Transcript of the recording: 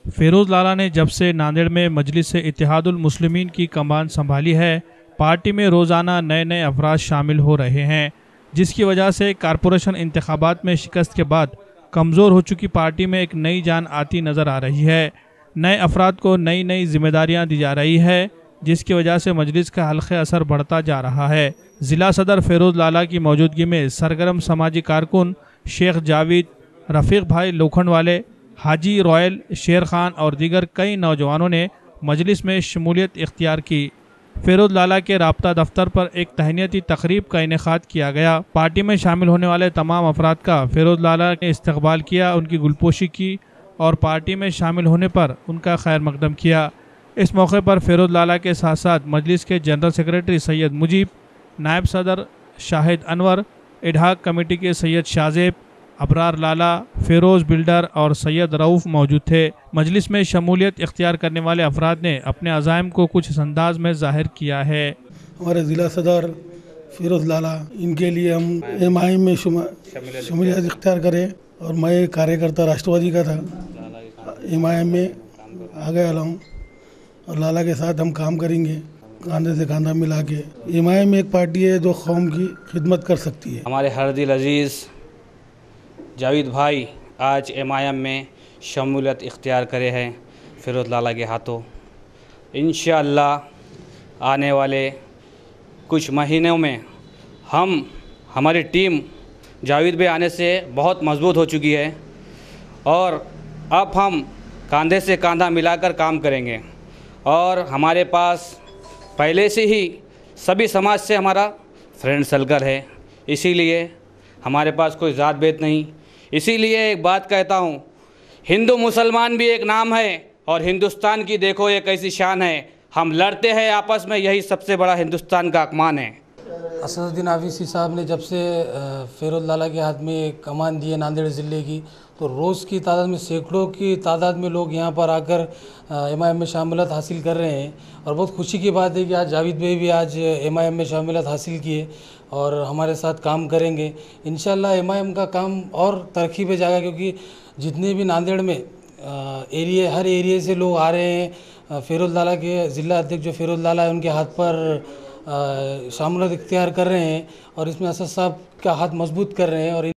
फिरोज लाला ने जब से नांदेड़ में मजलिस इत्तेहादुल मुस्लिमीन की कमान संभाली है, पार्टी में रोज़ाना नए नए अफराद शामिल हो रहे हैं, जिसकी वजह से कारपोरेशन इंतखाबात में शिकस्त के बाद कमज़ोर हो चुकी पार्टी में एक नई जान आती नज़र आ रही है। नए अफराद को नई नई जिम्मेदारियां दी जा रही है, जिसकी वजह से मजलिस का हल्क़े असर बढ़ता जा रहा है। ज़िला सदर फिरोज लाला की मौजूदगी में सरगर्म समाजी कारकुन शेख जावेद, रफ़ीक भाई लोखंड वाले, हाजी रॉयल, शेर खान और दीगर कई नौजवानों ने मजलिस में शमूलियत इख्तियार की। फिरोज लाला के राब्ता दफ्तर पर एक तहनीती तकरीब का इनेकाद किया गया। पार्टी में शामिल होने वाले तमाम अफराद का फिरोज लाला ने इस्तकबाल किया, उनकी गुलपोशी की और पार्टी में शामिल होने पर उनका खैर मकदम किया। इस मौके पर फिरोज लाला के साथ साथ मजलिस के जनरल सेक्रेटरी सैयद मुजीब, नायब सदर शाहिद अनवर, इडहाक कमेटी के सैयद शाजेब, अबरार लाला, फिरोज़ बिल्डर और सैयद रऊफ़ मौजूद थे। मजलिस में शमूलियत इख्तियार करने वाले अफराद ने अपने अज़ाइम को कुछ इस अंदाज में ज़ाहिर किया है। हमारे ज़िला सदर फिरोज़ लाला, इनके लिए हम एमआईएम में शमूलियत इख्तियार करें और मैं एक कार्यकर्ता राष्ट्रवादी का था, एमआईएम में आ गया हूँ और लाला के साथ हम काम करेंगे कंधे से कंधा मिला के। एमआईएम एक पार्टी है जो कौम की खिदमत कर सकती है। हमारे हरदिल अजीज़ जावेद भाई आज एमआईएम में शमूलियत इख्तियार करे हैं फिरोज लाला के हाथों। इंशाअल्लाह आने वाले कुछ महीनों में हमारी टीम जावेद भाई आने से बहुत मजबूत हो चुकी है और अब हम कंधे से कंधा मिलाकर काम करेंगे। और हमारे पास पहले से ही सभी समाज से हमारा फ्रेंड सर्कल है, इसीलिए हमारे पास कोई ज़ात भेद नहीं। इसीलिए एक बात कहता हूँ, हिंदू मुसलमान भी एक नाम है और हिंदुस्तान की देखो एक ऐसी शान है, हम लड़ते हैं आपस में, यही सबसे बड़ा हिंदुस्तान का अपमान है। असदुद्दीन ओवैसी साहब ने जब से फिरोज लाला के हाथ में कमान दी है नांदेड़ ज़िले की, तो रोज़ की तादाद में सैकड़ों की तादाद में लोग यहाँ पर आकर एमआईएम में शामिलियत हासिल कर रहे हैं। और बहुत खुशी की बात है कि आज जावेद भाई भी आज एमआईएम में शामिलियत हासिल किए और हमारे साथ काम करेंगे। इंशाल्लाह एमआईएम का काम और तरक्की पे जाएगा, क्योंकि जितने भी नांदेड़ में हर एरिए से लोग आ रहे हैं, फिरोज लाला के ज़िला अध्यक्ष जो फिरोज लाला है उनके हाथ पर शामिलियत इख्तियार कर रहे हैं और इसमें असद साहब का हाथ मजबूत कर रहे हैं। और